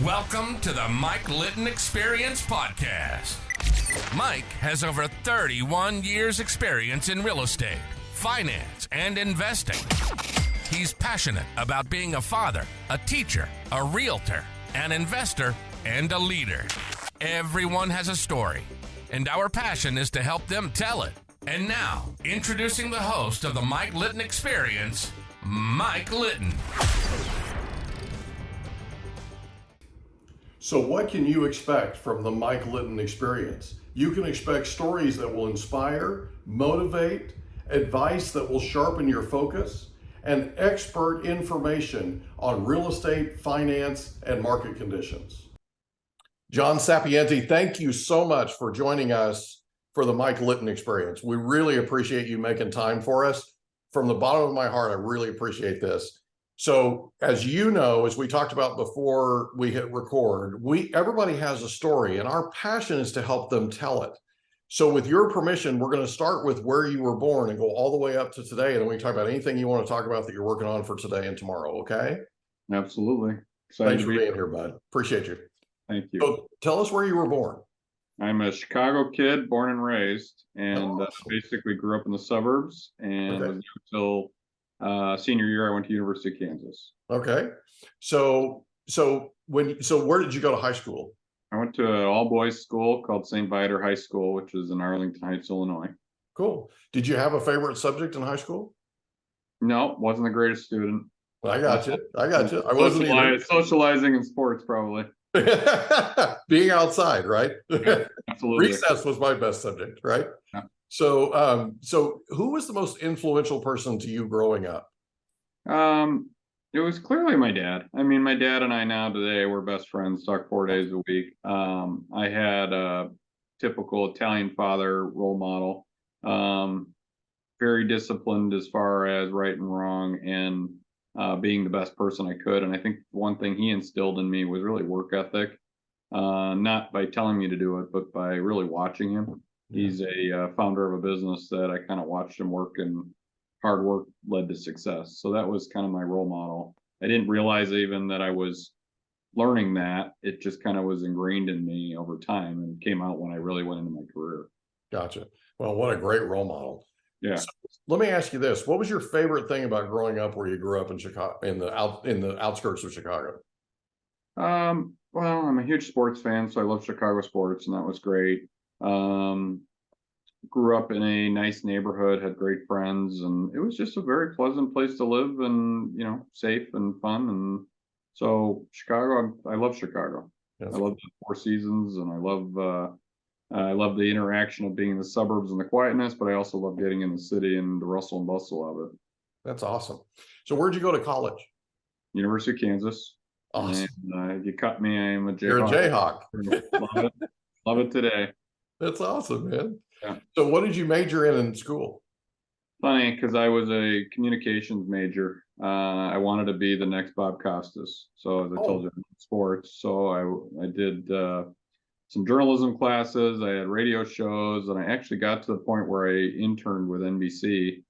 Welcome to the Mike Litton Experience Podcast. Mike has over 31 years experience in real estate, finance, and investing. He's passionate about being a father, a teacher, a realtor, an investor, and a leader. Everyone has a story, and our passion is to help them tell it. And now, introducing the host of the Mike Litton Experience, Mike Litton. So what can you expect from the Mike Litton Experience? You can expect stories that will inspire, motivate, advice that will sharpen your focus, and expert information on real estate, finance, and market conditions. John Sapienti, thank you so much for joining us for the Mike Litton Experience. We really appreciate you making time for us. From the bottom of my heart, I really appreciate this. So as you know, as we talked about before we hit record, everybody has a story and our passion is to help them tell it. So with your permission, we're going to start with where you were born and go all the way up to today. And then we can talk about anything you want to talk about that you're working on for today and tomorrow. Okay. Absolutely. Excited Thanks to for be being here, bud. Appreciate you. Thank you. So tell us where you were born. I'm a Chicago kid, born and raised, and Awesome. basically grew up in the suburbs. And Okay. until senior year, I went to University of Kansas. Okay. So where did you go to high school? I went to an all-boys school called St. Viator High School, which is in Arlington Heights, Illinois. Cool. Did you have a favorite subject in high school? No, wasn't the greatest student. I got you. I wasn't either. Socializing in sports, probably. Being outside, right? Yeah, absolutely. Recess was my best subject, right? Yeah. So who was the most influential person to you growing up? It was clearly my dad. I mean, my dad and I now today, we're best friends, talk 4 days a week. I had a typical Italian father role model, very disciplined as far as right and wrong, and being the best person I could. And I think one thing he instilled in me was really work ethic, not by telling me to do it, but by really watching him. He's a founder of a business that I kind of watched him work, and hard work led to success. So that was kind of my role model. I didn't realize even that I was learning that. It just kind of was ingrained in me over time and came out when I really went into my career. Gotcha. Well, what a great role model. Yeah. So let me ask you this. What was your favorite thing about growing up where you grew up in Chicago, in the outskirts of Chicago? Well, I'm a huge sports fan, so I love Chicago sports, and that was great. Grew up in a nice neighborhood, had great friends, and it was just a very pleasant place to live, and safe and fun. And so Chicago, I love Chicago. Yes. I love the Four Seasons, and I love the interaction of being in the suburbs and the quietness, but I also love getting in the city and the rustle and bustle of it. That's awesome. So where'd you go to college? University of Kansas. Awesome. And if you cut me, I am a Jayhawk. You're a Jayhawk. Love it. Love it today. That's awesome, man. Yeah. So what did you major in school? Funny, because I was a communications major. I wanted to be the next Bob Costas. So as I told you, sports. So I did some journalism classes. I had radio shows, and I actually got to the point where I interned with NBC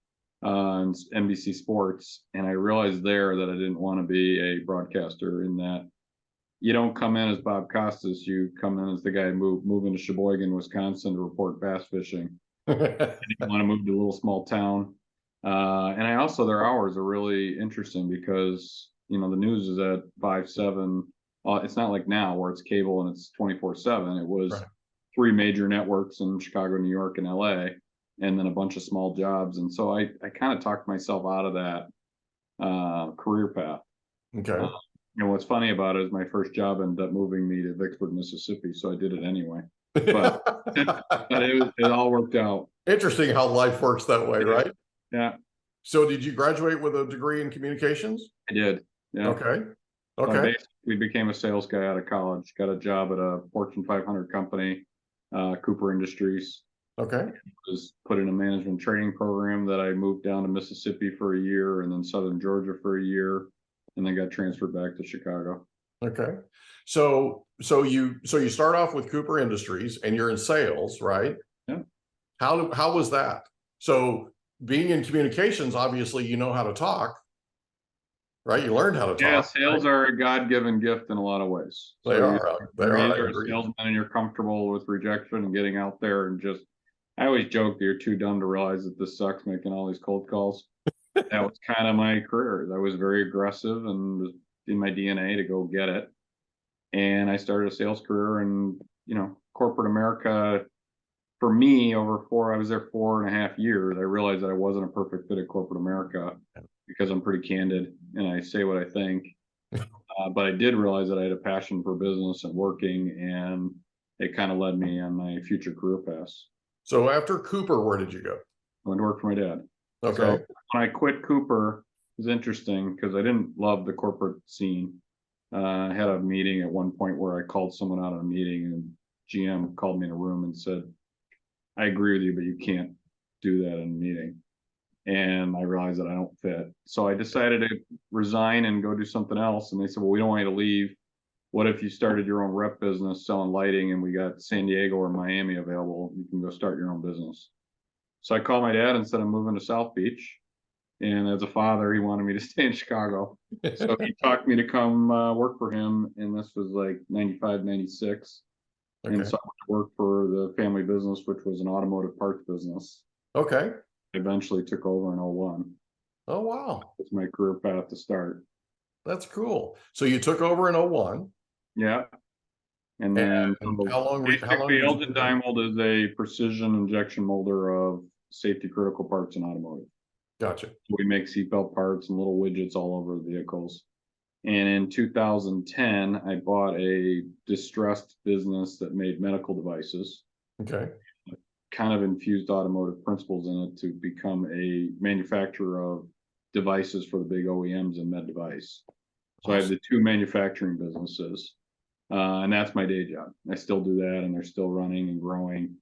and NBC Sports. And I realized there that I didn't want to be a broadcaster, in that you don't come in as Bob Costas. You come in as the guy moving to Sheboygan, Wisconsin to report bass fishing. I didn't want to move to a little small town. And I also, their hours are really interesting because, the news is at 5-7. It's not like now where it's cable and it's 24/7. It was 3 major networks in Chicago, New York, and LA, and then a bunch of small jobs. And so I kind of talked myself out of that career path. Okay. What's funny about it is my first job ended up moving me to Vicksburg, Mississippi. So I did it anyway. But, but it all worked out. Interesting how life works that way, right? Yeah. So did you graduate with a degree in communications? I did. Yeah. Okay. So I basically became a sales guy out of college, got a job at a Fortune 500 company, Cooper Industries. Okay. Was put in a management training program that I moved down to Mississippi for a year, and then Southern Georgia for a year, and then got transferred back to Chicago. Okay. So you start off with Cooper Industries and you're in sales, right? Yeah. How was that? So being in communications, obviously you know how to talk, right? You learned how to talk. Yeah, sales right? are a God-given gift in a lot of ways. They So are. They are. I you're a agree. salesman and you're comfortable with rejection and getting out there and just, I always joke that you're too dumb to realize that this sucks making all these cold calls. That was kind of my career. I was very aggressive and was in my DNA to go get it. And I started a sales career and, corporate America for me I was there 4.5 years. I realized that I wasn't a perfect fit at corporate America because I'm pretty candid and I say what I think. But I did realize that I had a passion for business and working, and it kind of led me on my future career paths. So after Cooper, where did you go? I went to work for my dad. Okay. So when I quit Cooper, it was interesting because I didn't love the corporate scene. I had a meeting at one point where I called someone out of a meeting, and GM called me in a room and said, I agree with you, but you can't do that in a meeting. And I realized that I don't fit. So I decided to resign and go do something else. And they said, well, we don't want you to leave. What if you started your own rep business selling lighting and we got San Diego or Miami available? You can go start your own business. So I called my dad and said, I'm moving to South Beach. And as a father, he wanted me to stay in Chicago. So he talked me to come work for him. And this was like 95, 96. Okay. And so I worked for the family business, which was an automotive parts business. Okay. Eventually took over in 01. Oh, wow. It's my career path to start. That's cool. So you took over in 01. Yeah. And then how long did Elgin Diamond is a precision injection molder of safety critical parts in automotive. Gotcha. We make seatbelt parts and little widgets all over the vehicles. And in 2010, I bought a distressed business that made medical devices. Okay. Kind of infused automotive principles in it to become a manufacturer of devices for the big OEMs and med device. So awesome. I have the two manufacturing businesses, and that's my day job. I still do that, and they're still running and growing.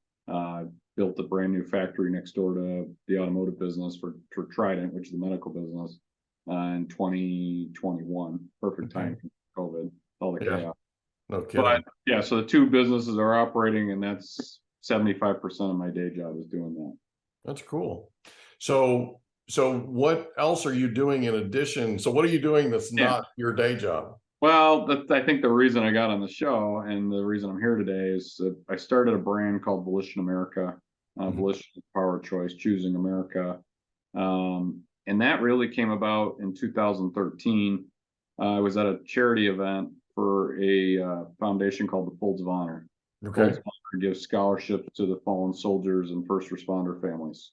Built a brand new factory next door to the automotive business for Trident, which is the medical business, in 2021. Perfect time for COVID, all the chaos. No kidding. But yeah, so the two businesses are operating, and that's 75% of my day job is doing that. That's cool. So what else are you doing in addition? So what are you doing that's not your day job? Well, I think the reason I got on the show and the reason I'm here today is that I started a brand called Volition America. Volition is power of choice, choosing America. And that really came about in 2013. I was at a charity event for a foundation called the Folds of Honor. Okay. Folds of Honor gives scholarships to the fallen soldiers and first responder families.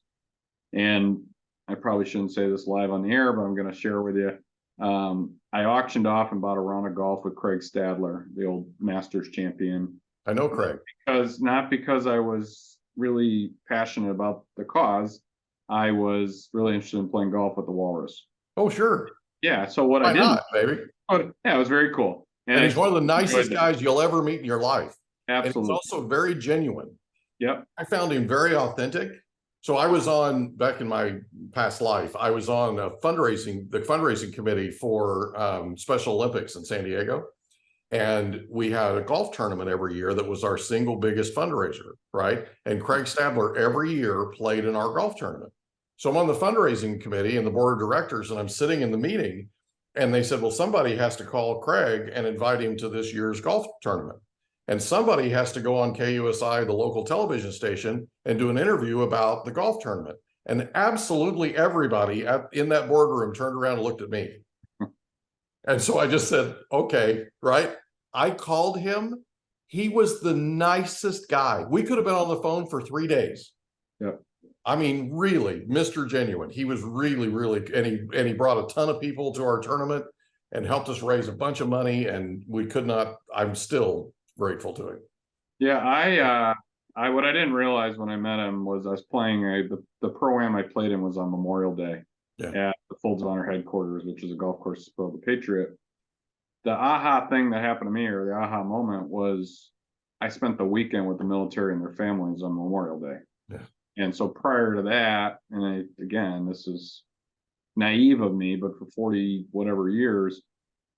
And I probably shouldn't say this live on the air, but I'm going to share with you. I auctioned off and bought a round of golf with Craig Stadler, the old Masters champion. I know Craig. Not because I was really passionate about the cause. I was really interested in playing golf with the Walrus. Oh, sure. Yeah. So what Why I did, not, baby? Yeah, it was very cool. And he's one of the nicest guys you'll ever meet in your life. Absolutely. And he's also very genuine. Yep. I found him very authentic. So I was back in my past life, I was on the fundraising committee for Special Olympics in San Diego. And we had a golf tournament every year that was our single biggest fundraiser, right? And Craig Stadler every year played in our golf tournament. So I'm on the fundraising committee and the board of directors, and I'm sitting in the meeting, and they said, well, somebody has to call Craig and invite him to this year's golf tournament. And somebody has to go on KUSI, the local television station, and do an interview about the golf tournament. And absolutely everybody in that boardroom turned around and looked at me. And so I just said, okay, right? I called him. He was the nicest guy. We could have been on the phone for 3 days. Yep. I mean, really, Mr. Genuine. He was really, really, and he brought a ton of people to our tournament and helped us raise a bunch of money. And I'm still grateful to him. Yeah, what I didn't realize when I met him was I was playing the pro-am I played in was on Memorial Day at the Folds of Honor headquarters, which is a golf course called the Patriotic. The aha thing that happened to me, or the aha moment, was I spent the weekend with the military and their families on Memorial Day. Yeah. And so prior to that, and again, this is naive of me, but for 40 whatever years,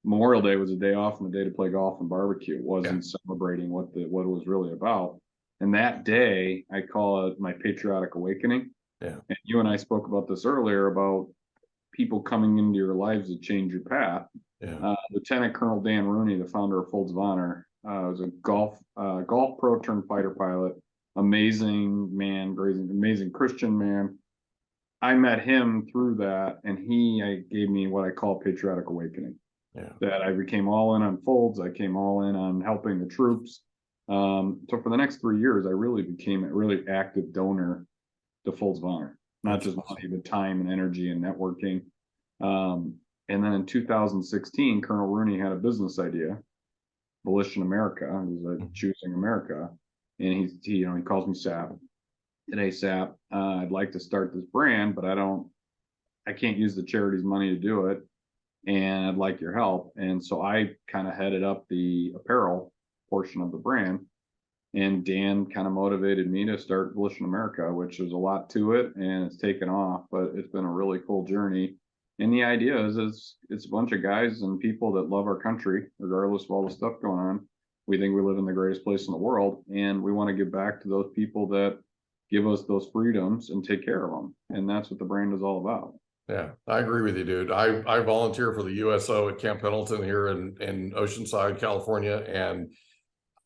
Memorial Day was a day off and a day to play golf and barbecue. It wasn't celebrating what it was really about. And that day, I call it my patriotic awakening. Yeah. And you and I spoke about this earlier about people coming into your lives that change your path. Yeah. Lieutenant Colonel Dan Rooney, the founder of Folds of Honor, was a golf pro turned fighter pilot. Amazing man, amazing Christian man. I met him through that, and he gave me what I call patriotic awakening. Yeah. That I became all in on Folds. I came all in on helping the troops. So for the next 3 years, I really became a really active donor to Folds of Honor, not just money, but time and energy and networking. And then in 2016, Colonel Rooney had a business idea, Volition America. It was like choosing America, and he calls me Sap. Today, Sap, I'd like to start this brand, but I can't use the charity's money to do it, and I'd like your help. And so I kind of headed up the apparel portion of the brand, and Dan kind of motivated me to start Volition America, which is a lot to it, and it's taken off, but it's been a really cool journey. And the idea is it's a bunch of guys and people that love our country, regardless of all the stuff going on. We think we live in the greatest place in the world, and we want to give back to those people that give us those freedoms and take care of them. And that's what the brand is all about. Yeah, I agree with you, dude. I volunteer for the USO at Camp Pendleton here in Oceanside, California, and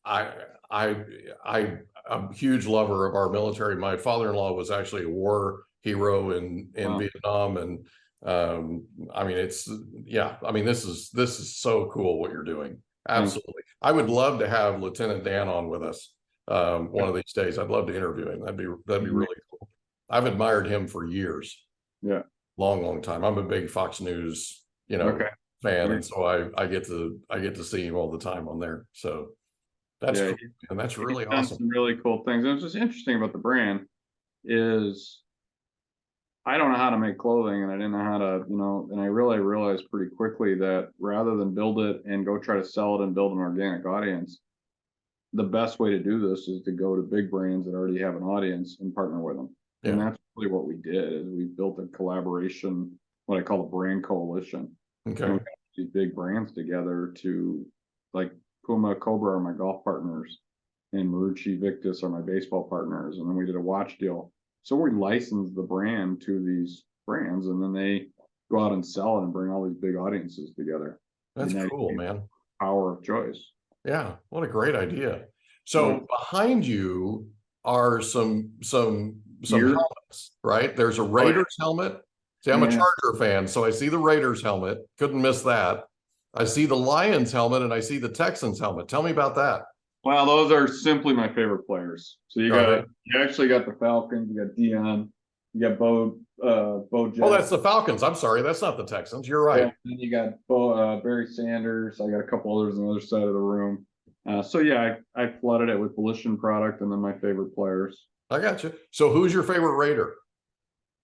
I'm a huge lover of our military. My father-in-law was actually a war hero in Wow. Vietnam, and I mean, this is so cool what you're doing. Absolutely. I would love to have Lieutenant Dan on with us one of these days. I'd love to interview him. That'd be really cool. I've admired him for years. Yeah. Long time. I'm a big Fox News, fan, and so I get to see him all the time on there. So that's cool, and that's really awesome. Some really cool things. And what's just interesting about the brand is I don't know how to make clothing, and I didn't know how to, and I really realized pretty quickly that rather than build it and go try to sell it and build an organic audience, the best way to do this is to go to big brands that already have an audience and partner with them. Yeah. And that's really what we did, is we built a collaboration, what I call a brand coalition. Okay. And we got these big brands together to, like, Puma, Cobra are my golf partners, and Marucci, Victus are my baseball partners. And then we did a watch deal. So we licensed the brand to these brands, and then they go out and sell it and bring all these big audiences together. That's cool, man. Power of choice. Yeah, what a great idea. So behind you are some helmets, right? There's a Raiders helmet. See, I'm a Charger fan, so I see the Raiders helmet. Couldn't miss that. I see the Lions helmet, and I see the Texans helmet. Tell me about that. Well, those are simply my favorite players. So you actually got the Falcons, you got Dion, you got Bo Jackson. Oh, that's the Falcons. I'm sorry, that's not the Texans. You're right. Yeah, and you got Barry Sanders. I got a couple others on the other side of the room. So yeah, I flooded it with Volition product, and then my favorite players. I got you. So who's your favorite Raider?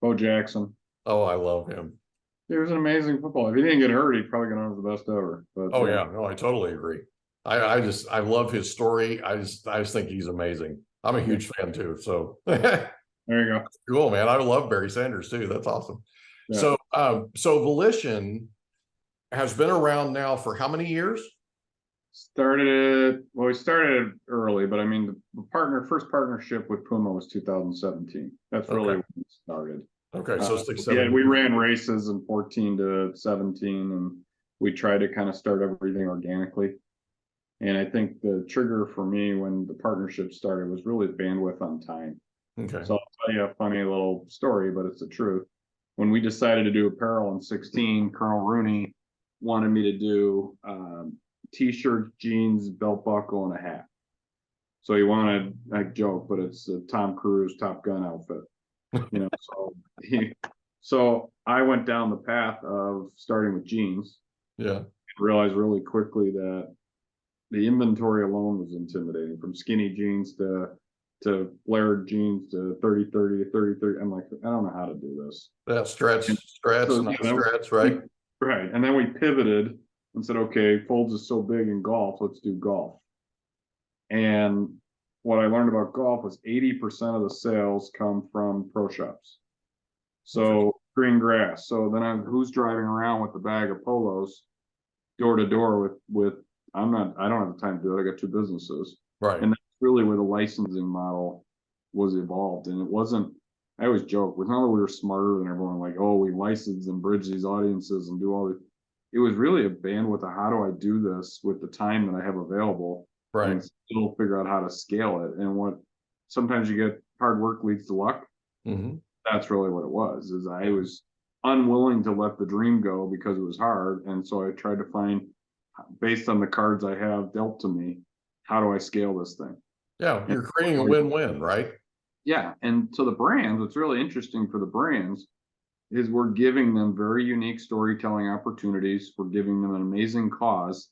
Bo Jackson. Oh, I love him. He was an amazing footballer. If he didn't get hurt, he'd probably gonna have the best ever. But, yeah, no, I totally agree. I love his story. I just think he's amazing. I'm a huge fan too. So there you go. Cool, man. I love Barry Sanders too. That's awesome. Yeah. So Volition has been around now for how many years? We started early, but I mean the first partnership with Puma was 2017. That's really when it started. Okay, so 6, 7 years. We ran races in 14 to 17, and we tried to kind of start everything organically. And I think the trigger for me when the partnership started was really bandwidth on time. Okay. So I'll tell you a funny little story, but it's the truth. When we decided to do apparel in 16, Colonel Rooney wanted me to do t-shirts, jeans, belt buckle, and a hat. So he wanted, I joke, but it's a Tom Cruise Top Gun outfit. So I went down the path of starting with jeans. Yeah. And realized really quickly that the inventory alone was intimidating, from skinny jeans to flared jeans to 30-30 to 30-30. I'm like, I don't know how to do this. Yeah, stretch, right? Right. And then we pivoted and said, okay, Folds is so big in golf, let's do golf. And what I learned about golf was 80% of the sales come from pro shops. So green grass. So then who's driving around with a bag of polos door to door with I don't have the time to do it. I got 2 businesses. Right. And that's really where the licensing model was evolved. And it wasn't I always joke with how we were smarter than everyone, like, oh, we license and bridge these audiences and do all this. It was really a bandwidth of how do I do this with the time that I have available Right. and still figure out how to scale it. And what sometimes you get hard work leads to luck. Mm-hmm. That's really what it was, is I was unwilling to let the dream go because it was hard. And so I tried to find, based on the cards I have dealt to me, how do I scale this thing? Yeah, you're creating a win-win, right? Yeah. And so the brands, what's really interesting for the brands is we're giving them very unique storytelling opportunities. We're giving them an amazing cause,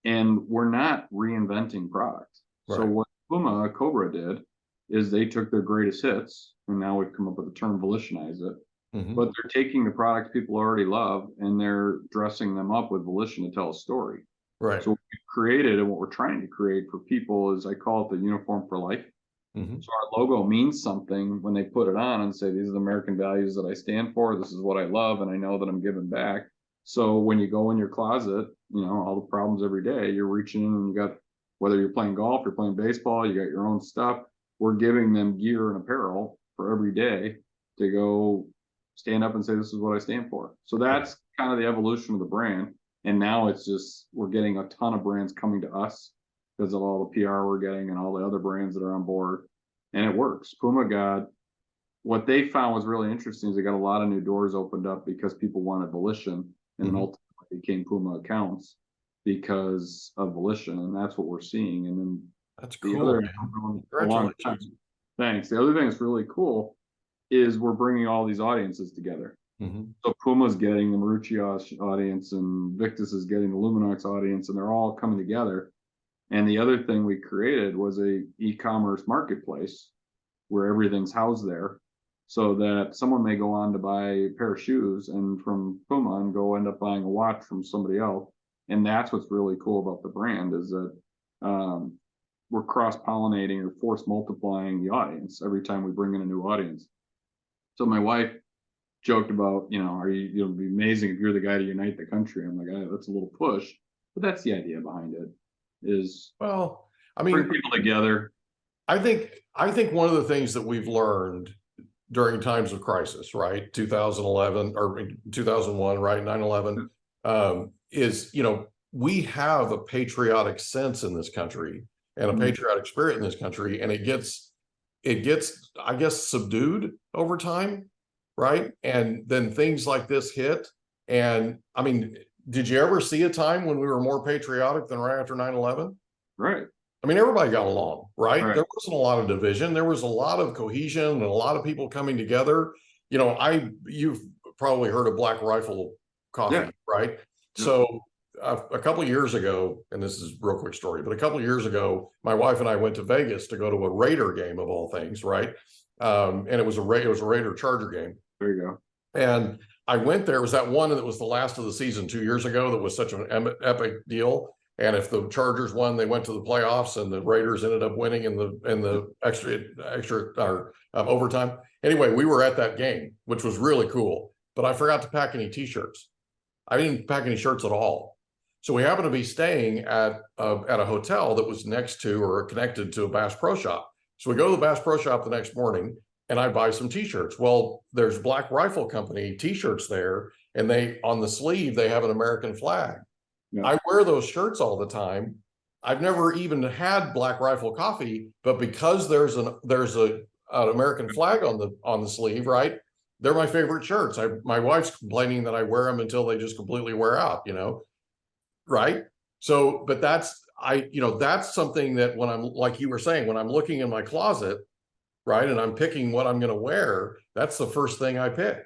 and we're not reinventing products. Right. So what Puma Cobra did is they took their greatest hits, and now we've come up with the term volitionize it. Mm-hmm. But they're taking the products people already love and they're dressing them up with volition to tell a story. Right. So what we've created and what we're trying to create for people is, I call it the uniform for life. Mm-hmm. So our logo means something when they put it on and say, these are the American values that I stand for. This is what I love. And I know that I'm giving back. So when you go in your closet, all the problems every day, you're reaching in and you got, whether you're playing golf, you're playing baseball, you got your own stuff. We're giving them gear and apparel for every day to go stand up and say, this is what I stand for. So that's kind of the evolution of the brand. And now it's just, we're getting a ton of brands coming to us because of all the PR we're getting and all the other brands that are on board. And it works. Puma what they found was really interesting is they got a lot of new doors opened up because people wanted volition, and then ultimately became Puma accounts because of volition. And that's what we're seeing. And then that's cool. Congratulations. Thanks. The other thing that's really cool is we're bringing all these audiences together. Mm-hmm. So Puma's getting the Marucci audience and Victus is getting the Luminox audience, and they're all coming together. And the other thing we created was a e-commerce marketplace where everything's housed there, so that someone may go on to buy a pair of shoes and from Puma and go end up buying a watch from somebody else. And that's what's really cool about the brand, is that we're cross-pollinating or force multiplying the audience every time we bring in a new audience. So my wife joked about, it'd be amazing if you're the guy to unite the country. I'm like, that's a little push, but that's the idea behind it. Bring people together. I think one of the things that we've learned during times of crisis, right? 2011 or 2001, right? 9/11, is, we have a patriotic sense in this country and a patriotic spirit in this country. And it gets, I guess, subdued over time. Right. And then things like this hit. And did you ever see a time when we were more patriotic than right after 9/11? Right. Everybody got along, right? There wasn't a lot of division. There was a lot of cohesion and a lot of people coming together. You've probably heard of Black Rifle Coffee, right? Yeah. So a couple of years ago, and this is a real quick story, but a couple of years ago, my wife and I went to Vegas to go to a Raider game of all things, right? And it was a Raider Charger game. There you go. And I went there. It was that one that was the last of the season 2 years ago that was such an epic deal. And if the Chargers won, they went to the playoffs, and the Raiders ended up winning in the extra overtime. Anyway, we were at that game, which was really cool. But I forgot to pack any T-shirts. I didn't pack any shirts at all. So we happened to be staying at a hotel that was next to or connected to a Bass Pro Shop. So we go to the Bass Pro Shop the next morning, and I buy some T-shirts. Well, there's Black Rifle Company T-shirts there, and on the sleeve they have an American flag. Yeah. I wear those shirts all the time. I've never even had Black Rifle Coffee, but because there's an American flag on the sleeve, right? They're my favorite shirts. My wife's complaining that I wear them until they just completely wear out, right? So, but that's something that when I'm, like you were saying, when I'm looking in my closet, right, and I'm picking what I'm going to wear, that's the first thing I pick.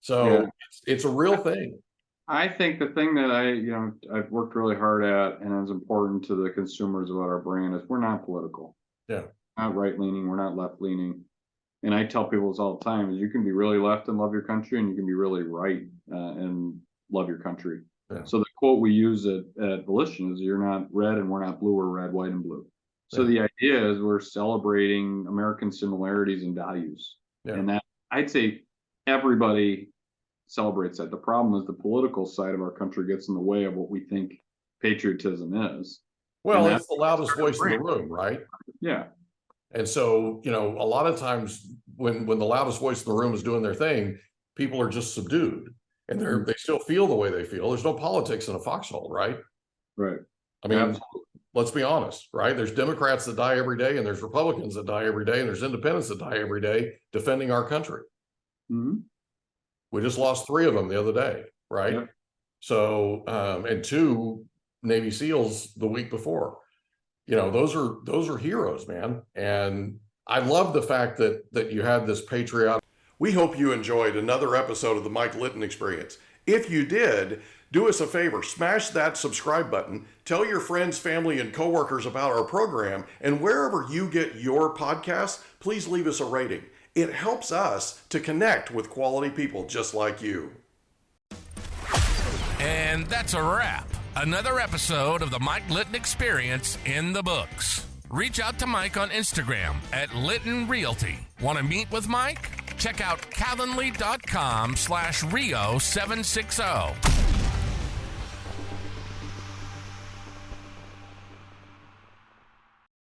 So it's a real thing. I think the thing that I've worked really hard at and is important to the consumers about our brand is we're not political. Yeah. We're not right leaning. We're not left leaning. And I tell people this all the time, is you can be really left and love your country, and you can be really right and love your country. Yeah. So the quote we use at Volition is, you're not red and we're not blue, we're red, white, and blue. So the idea is we're celebrating American similarities and values. Yeah. And that, I'd say everybody celebrates that. The problem is the political side of our country gets in the way of what we think patriotism is. Well, it's the loudest voice in the room, right? Yeah. And so, you know, a lot of times when the loudest voice in the room is doing their thing, people are just subdued, and they still feel the way they feel. There's no politics in a foxhole, right? Right. I mean, Absolutely. let's be honest, right? There's Democrats that die every day, and there's Republicans that die every day, and there's independents that die every day defending our country. Mm-hmm. We just lost 3 of them the other day, right? Yep. So, and 2 Navy SEALs the week before. You know, those are heroes, man. And I love the fact that you had this patriotic. We hope you enjoyed another episode of the Mike Litton Experience. If you did, do us a favor, smash that subscribe button, tell your friends, family, and coworkers about our program, and wherever you get your podcasts, please leave us a rating. It helps us to connect with quality people just like you. And that's a wrap. Another episode of the Mike Litton Experience in the books. Reach out to Mike on Instagram at Litton Realty. Want to meet with Mike? Check out calendly.com/Rio760.